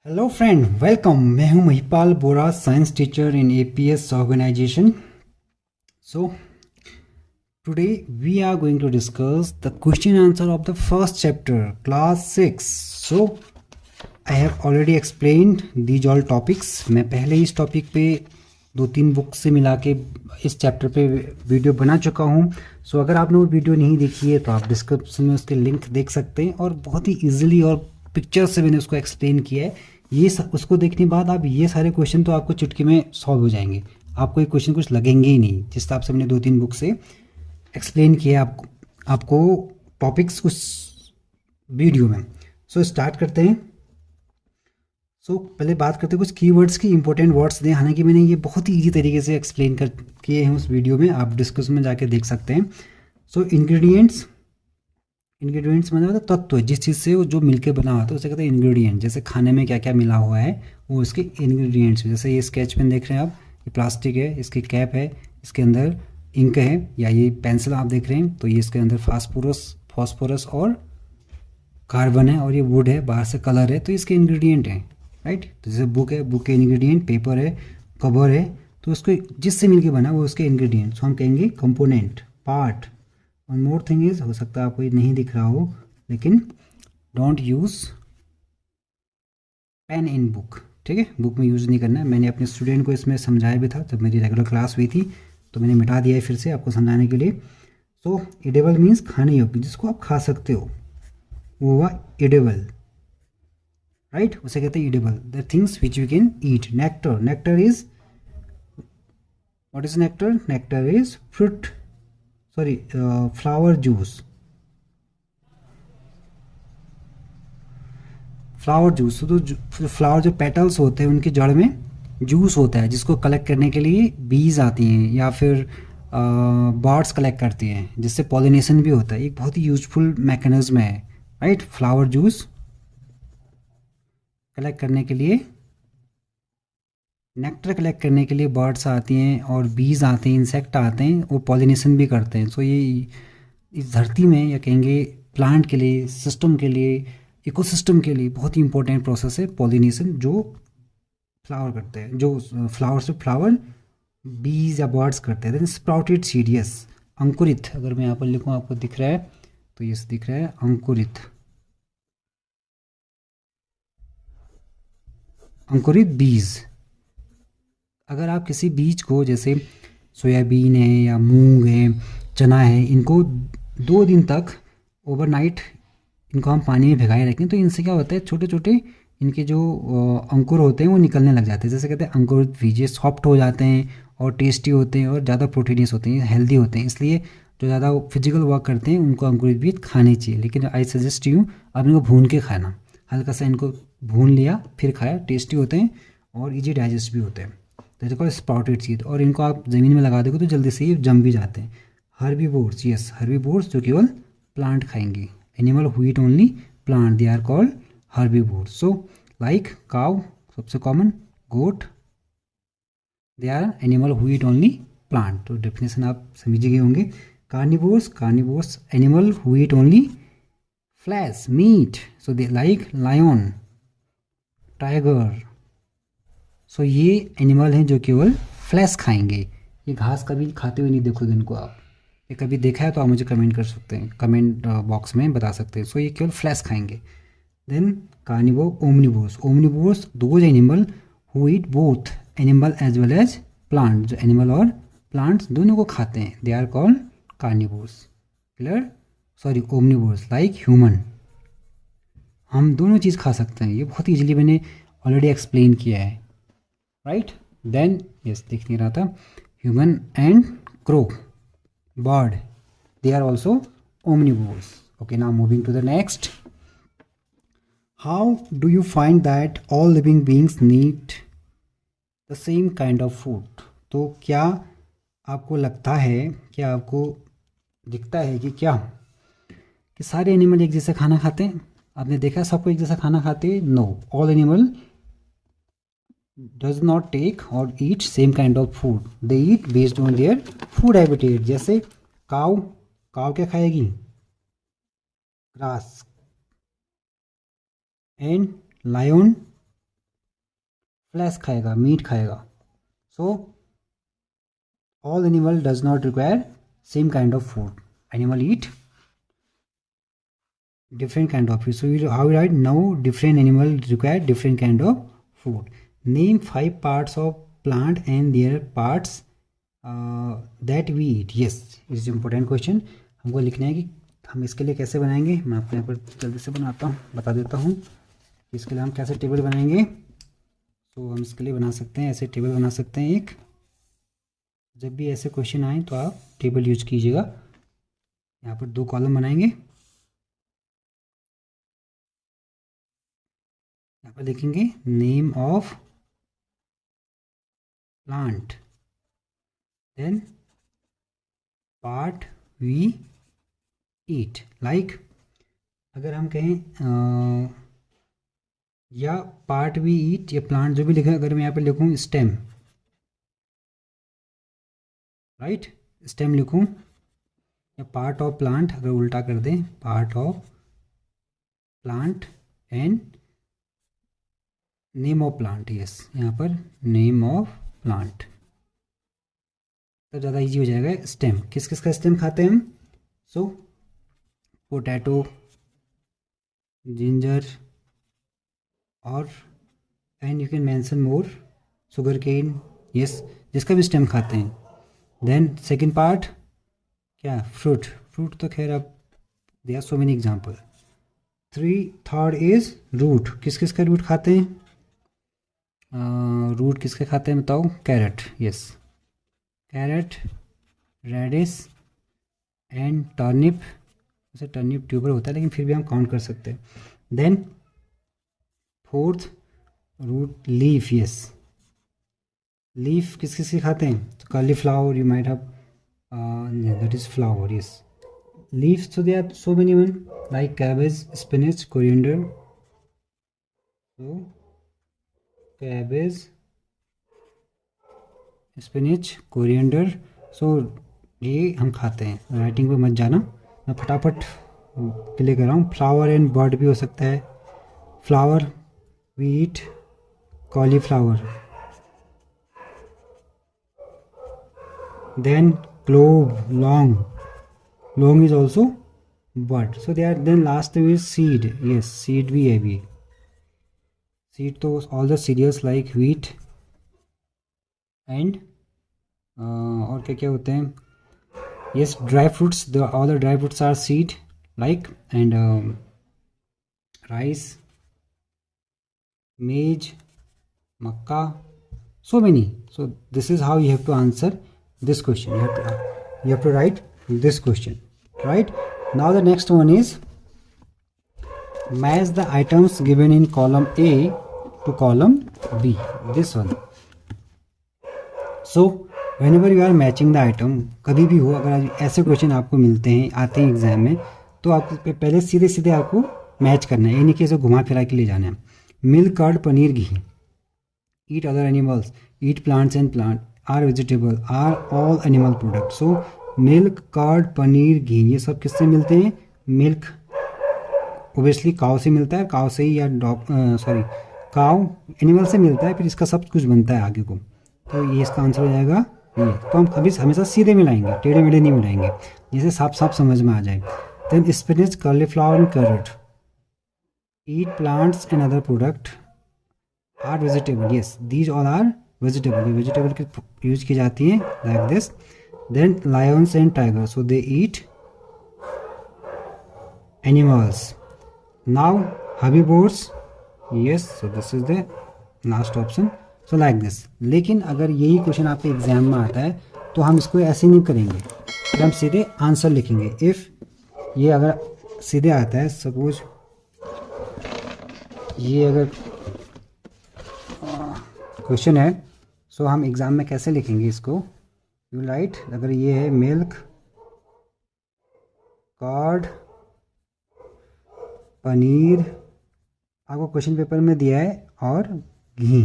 Hello friend, welcome. मैं हूं Mahipal Bora, science teacher in APS organisation. So today we are going to discuss the question answer of the first chapter class 6। So I have already explained these all topics. मैं पहले इस topic पे 2-3 book से मिला के इस चैप्टर पे video बना चुका हूँ। सो अगर आपने वो वीडियो नहीं देखी है तो आप डिस्क्रिप्शन में उसके लिंक देख सकते हैं, और बहुत ही ईजिली और पिक्चर से मैंने उसको एक्सप्लेन किया है। उसको देखने के बाद आप ये सारे क्वेश्चन तो आपको चुटकी में सॉल्व हो जाएंगे। आपको ये क्वेश्चन कुछ लगेंगे ही नहीं, जिस हिसाब से हमने 2-3 बुक से एक्सप्लेन किया आपको टॉपिक्स उस वीडियो में। सो स्टार्ट करते हैं। पहले बात करते हैं कुछ कीवर्ड्स की, इंपॉर्टेंट वर्ड्स दें। हालांकि मैंने ये बहुत ही ईजी तरीके से एक्सप्लेन कर किए हैं उस वीडियो में, आप डिस्कशन में जाके देख सकते हैं। इंग्रेडिएंट्स मतलब तत्व, जिस चीज़ से वो जो मिलके बना हुआ था उसे कहते हैं इंग्रेडिएंट। जैसे खाने में क्या क्या मिला हुआ है वो उसके इंग्रेडिएंट्स। जैसे ये स्केच पेन देख रहे हैं आप, ये प्लास्टिक है, इसकी कैप है, इसके अंदर इंक है, या ये पेंसिल आप देख रहे हैं तो ये इसके अंदर फॉस्फोरस और कार्बन है, और ये वुड है, बाहर से कलर है, तो इसके इंग्रेडिएंट हैं, राइट। तो जैसे बुक है, बुक के इंग्रेडिएंट, पेपर है, कवर है, तो उसको जिससे मिलके बना वो उसके इंग्रेडिएंट। हम कहेंगे component, part. One more thing is, हो सकता है आपको ये नहीं दिख रहा हो, लेकिन don't use pain in book, ठीक है। बुक में यूज़ नहीं करना है। मैंने अपने स्टूडेंट को इसमें समझाया भी था जब मेरी रेगुलर क्लास हुई थी, तो मैंने मिटा दिया है फिर से आपको समझाने के लिए। एडेबल मीन्स खाने योग्य, जिसको आप खा सकते हो, वो हुआ एडेबल, राइट। उसे कहते हैं edible, the things which we can eat. Nectar is, what is nectar? Nectar is fruit, sorry, flower juice. तो फ्लावर जो पेटल्स होते हैं उनकी जड़ में जूस होता है, जिसको कलेक्ट करने के लिए बीज आती हैं या फिर बर्ड्स कलेक्ट करती हैं, जिससे पॉलिनेशन भी होता है। एक बहुत ही यूजफुल मैकेनिज्म है, राइट। फ्लावर जूस कलेक्ट करने के लिए, नेक्टर कलेक्ट करने के लिए बर्ड्स आती हैं और बीज आते हैं, इंसेक्ट आते हैं, वो पॉलिनेशन भी करते हैं। सो ये इस धरती में, या कहेंगे प्लांट के लिए, सिस्टम के लिए, इकोसिस्टम के लिए बहुत ही इंपॉर्टेंट प्रोसेस है पॉलिनेशन, जो फ्लावर करते हैं, जो फ्लावर से फ्लावर बीज या बर्ड्स करते हैं। देन स्प्राउटेड सीरियस, अंकुरित। अगर मैं यहाँ पर लिखूँ, आपको दिख रहा है तो ये दिख रहा है अंकुरित, अंकुरित बीज। अगर आप किसी बीज को, जैसे सोयाबीन है या मूंग है, चना है, इनको 2 दिन तक ओवरनाइट इनको हम पानी में भिगाए रखें, तो इनसे क्या होता है, छोटे छोटे इनके जो अंकुर होते हैं वो निकलने लग जाते हैं। जैसे कहते हैं अंकुरित बीज, ये सॉफ्ट हो जाते हैं और टेस्टी होते हैं और ज़्यादा प्रोटीनियस होते हैं, हेल्दी होते हैं। इसलिए जो ज़्यादा फिजिकल वर्क करते हैं उनको अंकुरित बीज खाने चाहिए। लेकिन आई सजेस्ट यू, आप इनको भून के खाना, हल्का सा इनको भून लिया फिर खाया, टेस्टी होते हैं और ईजी डाइजेस्ट भी होते हैं। तो देखो स्प्राउटेड सीड, और इनको आप ज़मीन में लगा दोगे तो जल्दी से ये जम भी जाते हैं। हर्बीवोर्स, यस, हर्बीवोर्स जो केवल प्लांट खाएंगे। Animal who eat only plant, they are called herbivores. So like cow, सबसे common, goat, they are animal who eat only plant. तो डेफिनेशन आप समझ गए होंगे। Carnivores animal who eat only flesh, meat. So they like lion, tiger. So ये animal हैं जो केवल फ्लैश खाएंगे। ये घास कभी खाते हुए नहीं देखोगे इनको आप। ये कभी देखा है तो आप मुझे कमेंट कर सकते हैं, कमेंट बॉक्स में बता सकते हैं। सो ये केवल फ्लैश खाएंगे। Then carnivore, omnivores those animal who eat both animal as well as plant, जो एनिमल और प्लांट्स दोनों को खाते हैं, they are called carnivores. Clear? Sorry, omnivores like human, हम दोनों चीज़ खा सकते हैं। ये बहुत ईजिली मैंने ऑलरेडी एक्सप्लेन किया है, राइट। देन यस, दिख नहीं रहा था, human and crow, bird, they are also omnivores. Okay, now moving to the next. How do you find that all living beings need the same kind of food? तो क्या आपको लगता है, क्या आपको दिखता है कि क्या कि सारे एनिमल एक जैसा खाना खाते हैं? आपने देखा सबको एक जैसा खाना खाते हैं? No, all animal does not take or eat same kind of food. They eat based on their food habitat. जैसे काऊ क्या खाएगी? ग्रास। एंड लायन फ्लैश खाएगा, मीट खाएगा. सो all animal does not require same kind of food. Animal eat different kind of food. So how we write now? Different animal require different kind of food. Name 5 parts of plant and their parts that we eat. Yes, is important question. हमको लिखना है कि हम इसके लिए कैसे बनाएंगे. मैं आपको यहाँ पर जल्दी से बता देता हूँ. इसके लिए हम कैसे टेबल बनाएंगे. तो हम इसके लिए बना सकते हैं, ऐसे टेबल बना सकते हैं एक. जब भी ऐसे क्वेश्चन आए तो आप टेबल यूज कीजिएगा. यहाँ पर 2 कॉलम बनाएंगे. यहाँ पर लिखेंगे name of plant, then part we eat. Like अगर हम कहें या पार्ट वी ईट या प्लांट जो भी लिखा, अगर मैं यहाँ पर लिखूँ स्टेम, राइट, स्टेम लिखूँ या पार्ट ऑफ प्लांट, अगर उल्टा कर दें part of plant and name of plant. Yes, यहाँ पर नेम ऑफ प्लांट तो ज़्यादा इजी हो जाएगा. स्टेम, किस किस का स्टेम खाते हैं हम. सो पोटैटो, जिंजर और and you can mention more, sugar cane. Yes, जिसका भी स्टेम खाते हैं. देन सेकेंड पार्ट क्या, फ्रूट. फ्रूट तो खैर अब they are so many example. Third is root. किस किस का रूट खाते हैं. रूट किसके खाते हैं बताओ. Carrot. Yes, carrot, radish and turnip. वैसे टर्निप ट्यूबर होता है लेकिन फिर भी हम काउंट कर सकते हैं. Then fourth root leaf. Yes, leaf किस किस के खाते हैं. तो cauliflower you might have that is flower. Yes, leaves, so there are so many one like cabbage, spinach, coriander. So cabbage, spinach, coriander. So ये हम खाते हैं. राइटिंग पे मत जाना, मैं फटाफट क्लियर कर रहा हूँ. फ्लावर एंड बर्ड भी हो सकता है. Flower we eat cauliflower. Then clove, long is also bird. So they are, then last is seed. Yes, seed भी है भी. Seed तो all the cereals like wheat and और क्या क्या होते हैं. Yes, dry fruits, all the dry fruits are seed like, and rice, maize, makka, so many. So this is how you have to answer this question. You have to write this question, right? Now the next one is match the items given in column A to column B. This one. So whenever you are matching the item, कभी भी हो अगर ऐसे question आपको मिलते हैं, आते हैं एग्जाम में, तो आपको पहले सीधे सीधे आपको मैच करना है, यानी कि इसे घुमा फिरा के ले जाना है. Milk, curd, paneer, ghee. Eat other animals, eat plants and plant, or vegetable, or all animal product. So milk, curd, paneer, ghee ये सब किससे मिलते हैं. मिल्क ओबियसली काउ से मिलता है, काउ से ही, या डॉग काउ एनिमल से मिलता है, फिर इसका सब कुछ बनता है आगे को. तो ये इसका आंसर हो जाएगा ये. तो हम कभी हमेशा सीधे मिलाएंगे, टेढ़े मेढ़े नहीं मिलाएंगे, जिसे साफ साफ समझ में आ जाए. Then spinach, cauliflower and carrot. Eat plants and other product are vegetable. Yes, these all are vegetable. ये वेजिटेबल की यूज की जाती है like this. Then lions and tiger, so they eat animals. Now herbivores. Yes, so this is the last option. So like this. लेकिन अगर यही question आपके exam में आता है तो हम इसको ऐसे नहीं करेंगे, फिर हम सीधे आंसर लिखेंगे. इफ़ ये अगर सीधे आता है, सपोज ये अगर क्वेश्चन है, सो हम एग्ज़ाम में कैसे लिखेंगे इसको. यू राइट, अगर ये है मिल्क, कर्ड, पनीर, आपको क्वेश्चन पेपर में दिया है, और घी.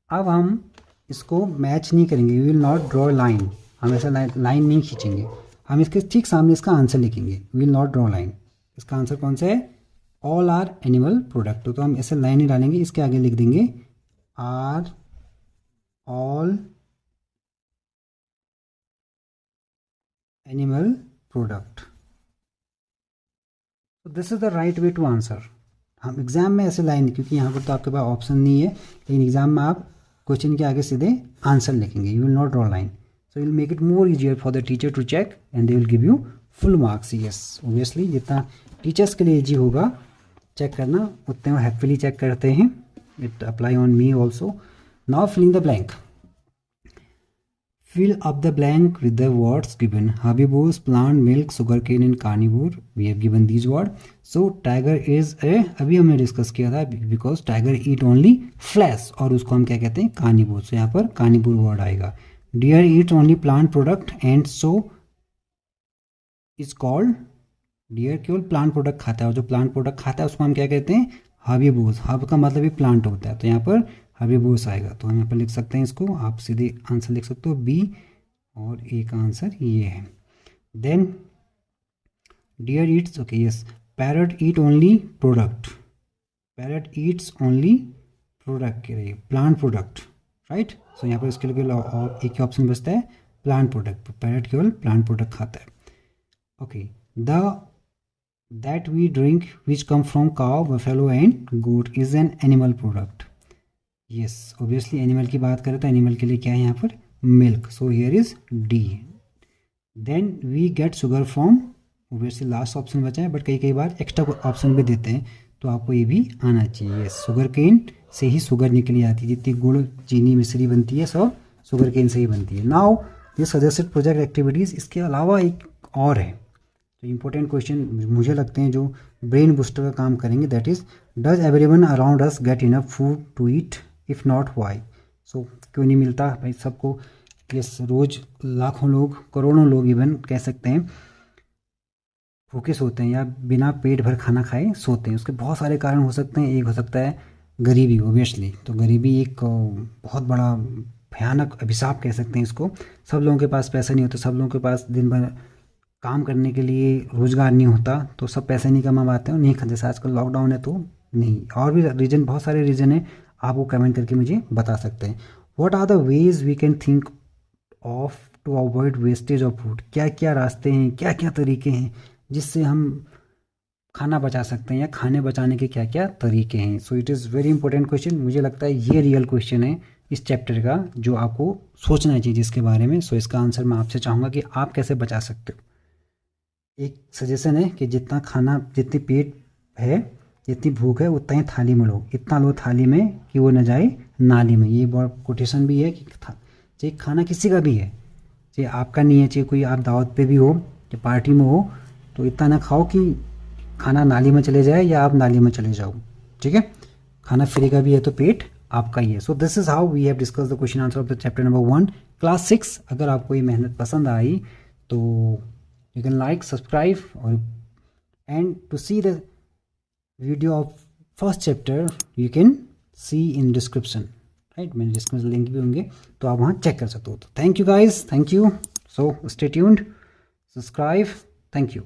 अब हम इसको मैच नहीं करेंगे. We will not draw line. हम ऐसा लाइन नहीं खींचेंगे, हम इसके ठीक सामने इसका आंसर लिखेंगे. We will not draw line. इसका आंसर कौन सा है. All are animal product. तो हम ऐसे लाइन नहीं डालेंगे, इसके आगे लिख देंगे आर ऑल एनिमल प्रोडक्ट। तो this is the right way to answer. हम एग्जाम में ऐसे लाइन, क्योंकि यहाँ पर तो आपके पास ऑप्शन नहीं है, लेकिन एग्जाम में आप क्वेश्चन के आगे सीधे आंसर लिखेंगे, you will not draw line. So you will make it more easier for the teacher to check and they will give you full marks. Yes, obviously जितना टीचर्स के लिए इजी होगा चेक करना, उतने वो हैप्पीली चेक करते हैं। It apply on me also. Now filling the blank. Fill up the blank with the words given. Herbivores, plant, milk, sugarcane and carnivore. We have given these words. So tiger is a, अभी हमने discuss किया था, because tiger eat only flesh, और उसको हम क्या कहते हैं, carnivore. So यहाँ पर carnivore वर्ड आएगा. Deer eats only plant product and so is called, deer केवल plant product खाता है, और जो plant product खाता है उसको हम क्या कहते हैं, herbivores. herb का मतलब ही plant होता है, तो यहाँ पर हर्बीवोर्स आएगा। तो हम यहाँ पर लिख सकते हैं इसको, आप सीधे आंसर लिख सकते हो बी, और ए का आंसर ये है। Then deer eats, okay yes, parrot eat only product, parrot eats only product कह रही है, प्लांट प्रोडक्ट, राइट। सो यहाँ पर इसके लिए एक ही ऑप्शन बचता है, प्लांट प्रोडक्ट। पैरट केवल प्लांट प्रोडक्ट खाता है। Okay, that we drink which come from cow, buffalo and goat is an animal product. Yes, obviously animal की बात करें तो एनिमल के लिए क्या है यहाँ पर, milk. So here is D. Then we get sugar from, obviously last option बचा है, बट कई बार एक्स्ट्रा ऑप्शन भी देते हैं, तो आपको ये भी आना चाहिए। यस, शुगर केन से ही शुगर निकली आती है, जितनी गुड़ चीनी मिश्री बनती है सब शुगर केन से ही बनती है। नाउ ये सजेस्टेड प्रोजेक्ट एक्टिविटीज़, इसके अलावा एक और है, तो इंपॉर्टेंट क्वेश्चन मुझे लगते हैं जो ब्रेन बूस्टर का काम करेंगे, that is does everyone around us get enough food to eat, if not why. So क्यों नहीं मिलता भाई सबको। यस, रोज़ लाखों लोग, करोड़ों लोग इवन कह सकते हैं भूखे सोते हैं, या बिना पेट भर खाना खाए सोते हैं। उसके बहुत सारे कारण हो सकते हैं। एक हो सकता है गरीबी, ओबियसली, तो गरीबी एक बहुत बड़ा भयानक अभिशाप कह सकते हैं इसको। सब लोगों के पास पैसा नहीं होता, सब लोगों के पास दिन भर काम करने के लिए रोज़गार नहीं होता, तो सब पैसे नहीं कमा पाते हैं, नहीं खाते। जैसे आजकल लॉकडाउन है तो नहीं, और भी रीज़न, बहुत सारे रीज़न है, आप वो कमेंट करके मुझे बता सकते हैं। What are the ways we can think of to avoid wastage of food. क्या क्या रास्ते हैं, क्या क्या तरीके हैं जिससे हम खाना बचा सकते हैं, या खाने बचाने के क्या क्या तरीके हैं। So it is very important question. मुझे लगता है ये रियल क्वेश्चन है इस चैप्टर का, जो आपको सोचना चाहिए जिसके बारे में। सो इसका आंसर मैं आपसे चाहूँगा कि आप कैसे बचा सकते हो। एक सजेशन है कि जितना खाना, जितनी पेट है, जितनी भूख है, उतना ही थाली में लो, इतना लो थाली में कि वो न जाए नाली में। ये बहुत कोटेशन भी है कि चाहे खाना किसी का भी है, चाहे आपका नहीं है, चाहे कोई आप दावत पे भी हो या पार्टी में हो, तो इतना ना खाओ कि खाना नाली में चले जाए या आप नाली में चले जाओ, ठीक है। खाना फ्री का भी है तो पेट आपका ही है। So this is how we have discuss the question answer of the chapter number 1 class 6। अगर आपको ये मेहनत पसंद आई तो you can like, subscribe, or and to see the video of first chapter you can see in description, right। मैंने description link भी होंगे, तो आप वहाँ चेक कर सकते हो। तो thank you guys, thank you. So stay tuned, subscribe, thank you.